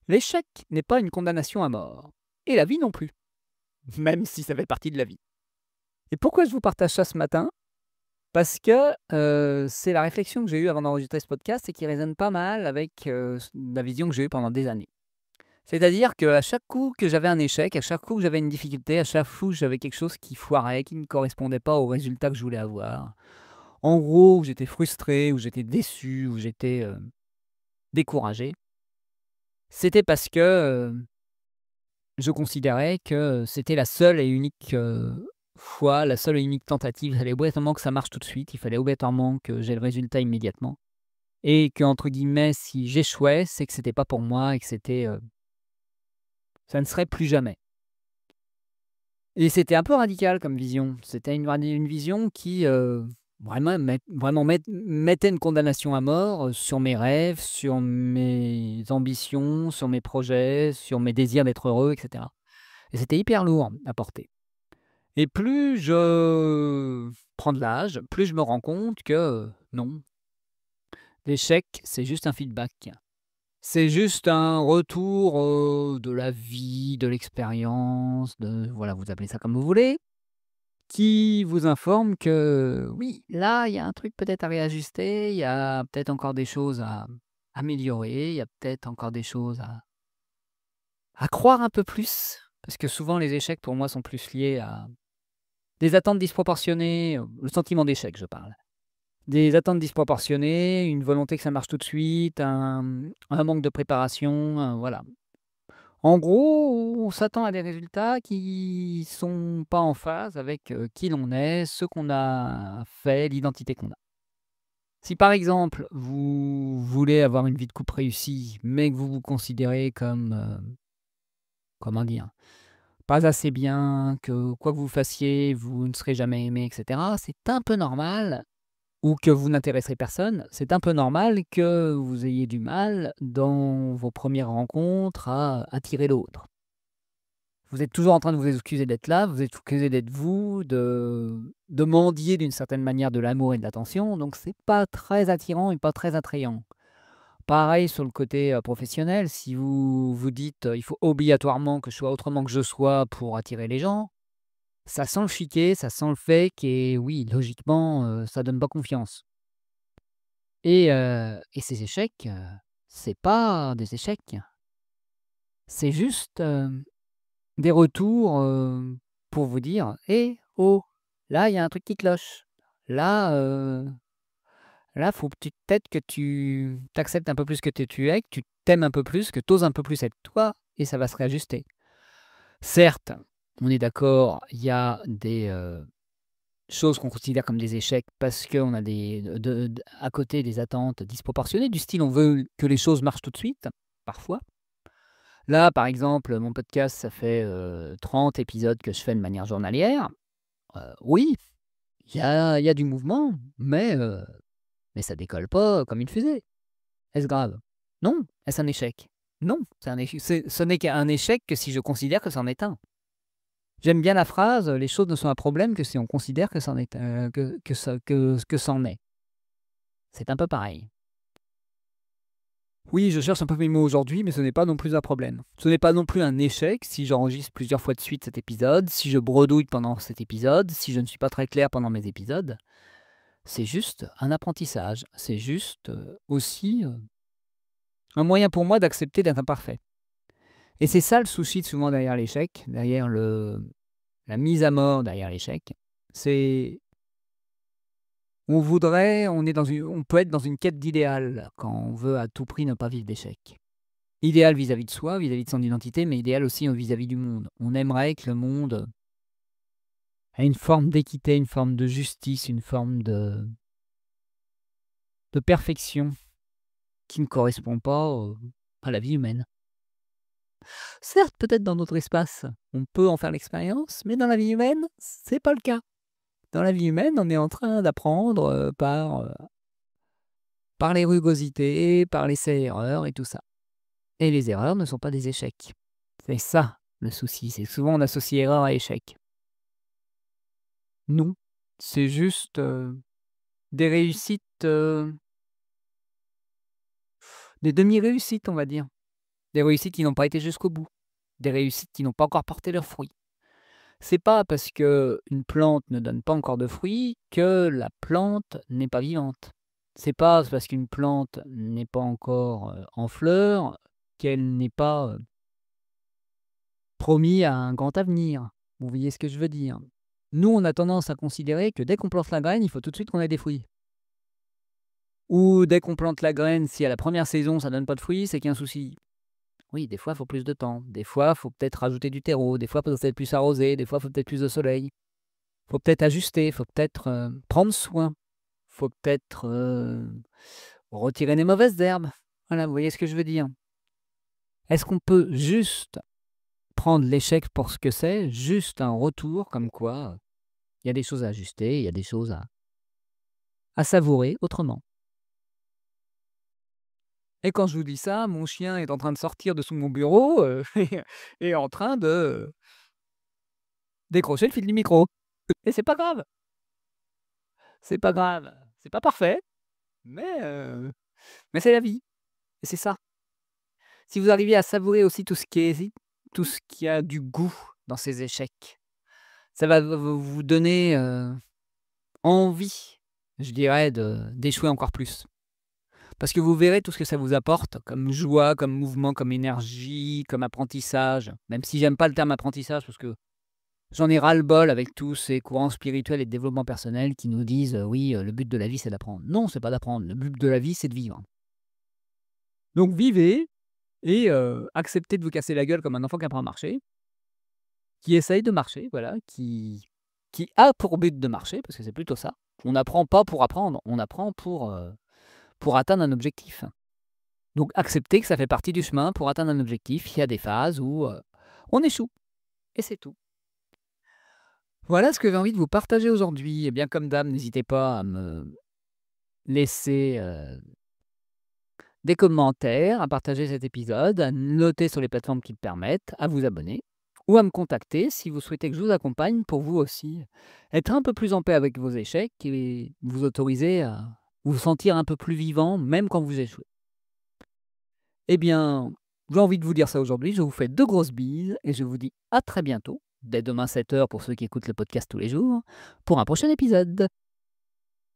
L'échec n'est pas une condamnation à mort. Et la vie non plus, même si ça fait partie de la vie. Et pourquoi je vous partage ça ce matin? Parce que c'est la réflexion que j'ai eue avant d'enregistrer ce podcast et qui résonne pas mal avec la vision que j'ai eue pendant des années. C'est-à-dire qu'à chaque coup que j'avais un échec, à chaque coup que j'avais une difficulté, à chaque coup que j'avais quelque chose qui foirait, qui ne correspondait pas au résultat que je voulais avoir, en gros, où j'étais frustré, où j'étais déçu, où j'étais découragé, c'était parce que je considérais que c'était la seule et unique fois, la seule et unique tentative. Il fallait obligatoirement que ça marche tout de suite, il fallait obligatoirement que j'ai le résultat immédiatement. Et que, entre guillemets, si j'échouais, c'est que c'était pas pour moi et que c'était, ça ne serait plus jamais. Et c'était un peu radical comme vision. C'était une vision qui, mettait une condamnation à mort, sur mes rêves, sur mes ambitions, sur mes projets, sur mes désirs d'être heureux et cetera. Et c'était hyper lourd à porter. Et plus je prends de l'âge, plus je me rends compte que, non, l'échec, c'est juste un feedback. C'est juste un retour, de la vie, de l'expérience, de voilà, vous appelez ça comme vous voulez, qui vous informe que oui, là, il y a un truc peut-être à réajuster, il y a peut-être encore des choses à améliorer, il y a peut-être encore des choses à croire un peu plus. Parce que souvent les échecs pour moi sont plus liés à des attentes disproportionnées, le sentiment d'échec je parle. Des attentes disproportionnées, une volonté que ça marche tout de suite, un manque de préparation, voilà. En gros, on s'attend à des résultats qui sont pas en phase avec, qui l'on est, ce qu'on a fait, l'identité qu'on a. Si par exemple, vous voulez avoir une vie de couple réussie, mais que vous vous considérez comme, comment dire? Pas assez bien, que quoi que vous fassiez, vous ne serez jamais aimé et cetera, c'est un peu normal. Ou que vous n'intéresserez personne, c'est un peu normal que vous ayez du mal dans vos premières rencontres à attirer l'autre. Vous êtes toujours en train de vous excuser d'être là, vous êtes accusé d'être vous, de mendier d'une certaine manière de l'amour et de l'attention, donc c'est pas très attirant et pas très attrayant. Pareil sur le côté, professionnel, si vous vous dites, «Il faut obligatoirement que je sois autrement que je sois pour attirer les gens», ça sent le chiquet, ça sent le fake et oui, logiquement, ça donne pas confiance. Et ces échecs, c'est pas des échecs, c'est juste, des retours, pour vous dire: «Eh, oh, là, il y a un truc qui cloche. Là, là, faut peut-être que tu t'acceptes un peu plus que tu es, que tu t'aimes un peu plus, que tu oses un peu plus être toi et ça va se réajuster». Certes, on est d'accord, il y a des, choses qu'on considère comme des échecs parce qu'on a des à côté des attentes disproportionnées, du style on veut que les choses marchent tout de suite, parfois. Là, par exemple, mon podcast, ça fait, 30 épisodes que je fais de manière journalière. Oui, il y a du mouvement, mais ça décolle pas comme une fusée. Est-ce grave? Non. Est-ce un échec? Non, c'est un échec ce n'est qu'un échec que si je considère que c'en est un. J'aime bien la phrase: «Les choses ne sont un problème que si on considère que c'en est, que c'en est». C'est un peu pareil. Oui, je cherche un peu mes mots aujourd'hui, mais ce n'est pas non plus un problème. Ce n'est pas non plus un échec si j'enregistre plusieurs fois de suite cet épisode, si je bredouille pendant cet épisode, si je ne suis pas très clair pendant mes épisodes. C'est juste un apprentissage. C'est juste aussi un moyen pour moi d'accepter d'être imparfait. Et c'est ça le souci souvent derrière l'échec, derrière la mise à mort derrière l'échec. C'est on peut être dans une quête d'idéal quand on veut à tout prix ne pas vivre d'échec. Idéal vis-à-vis de soi, vis-à-vis de son identité, mais idéal aussi, vis-à-vis du monde. On aimerait que le monde ait une forme d'équité, une forme de justice, une forme de perfection qui ne correspond pas, à la vie humaine. Certes, peut-être dans notre espace, on peut en faire l'expérience, mais dans la vie humaine, c'est pas le cas. Dans la vie humaine, on est en train d'apprendre, par les rugosités, par l'essai-erreur et tout ça. Et les erreurs ne sont pas des échecs. C'est ça le souci, c'est que souvent on associe erreur à échec. Non, c'est juste, des réussites, des demi-réussites, on va dire. des réussites qui n'ont pas été jusqu'au bout, des réussites qui n'ont pas encore porté leurs fruits. C'est pas parce qu'une plante ne donne pas encore de fruits que la plante n'est pas vivante. C'est pas parce qu'une plante n'est pas encore, en fleurs qu'elle n'est pas, promis à un grand avenir. Vous voyez ce que je veux dire? Nous, on a tendance à considérer que dès qu'on plante la graine, il faut tout de suite qu'on ait des fruits. Ou dès qu'on plante la graine, si à la première saison ça donne pas de fruits, c'est qu'il y a un souci. Oui, des fois, il faut plus de temps. Des fois, il faut peut-être rajouter du terreau. Des fois, il faut peut-être plus arroser. Des fois, il faut peut-être plus de soleil. Faut peut-être ajuster, faut peut-être, prendre soin. Faut peut-être, retirer les mauvaises herbes. Voilà, vous voyez ce que je veux dire? Est-ce qu'on peut juste prendre l'échec pour ce que c'est, juste un retour comme quoi, il y a des choses à ajuster, il y a des choses à savourer autrement? Et quand je vous dis ça, mon chien est en train de sortir de sous mon bureau, et est en train de décrocher le fil du micro. Et c'est pas grave, c'est pas grave. C'est pas parfait, mais c'est la vie et c'est ça. Si vous arrivez à savourer aussi tout ce qui a du goût dans ces échecs, ça va vous donner, envie, je dirais, d'échouer encore plus. Parce que vous verrez tout ce que ça vous apporte comme joie, comme mouvement, comme énergie, comme apprentissage. Même si j'aime pas le terme apprentissage parce que j'en ai ras-le-bol avec tous ces courants spirituels et de développement personnel qui nous disent, «Oui, le but de la vie, c'est d'apprendre». Non, c'est pas d'apprendre. Le but de la vie, c'est de vivre. Donc vivez et acceptez de vous casser la gueule comme un enfant qui apprend à marcher, qui essaye de marcher, voilà, qui a pour but de marcher, parce que c'est plutôt ça. On n'apprend pas pour apprendre, on apprend pour atteindre un objectif. Donc acceptez que ça fait partie du chemin pour atteindre un objectif. Il y a des phases où, on échoue et c'est tout. Voilà ce que j'ai envie de vous partager aujourd'hui et bien comme d'hab, n'hésitez pas à me laisser, des commentaires, à partager cet épisode, à noter sur les plateformes qui le permettent, à vous abonner ou à me contacter si vous souhaitez que je vous accompagne pour vous aussi être un peu plus en paix avec vos échecs et vous autoriser à vous sentir un peu plus vivant même quand vous échouez. Eh bien, j'ai envie de vous dire ça aujourd'hui, je vous fais de grosses bises et je vous dis à très bientôt, dès demain 7 h pour ceux qui écoutent le podcast tous les jours, pour un prochain épisode.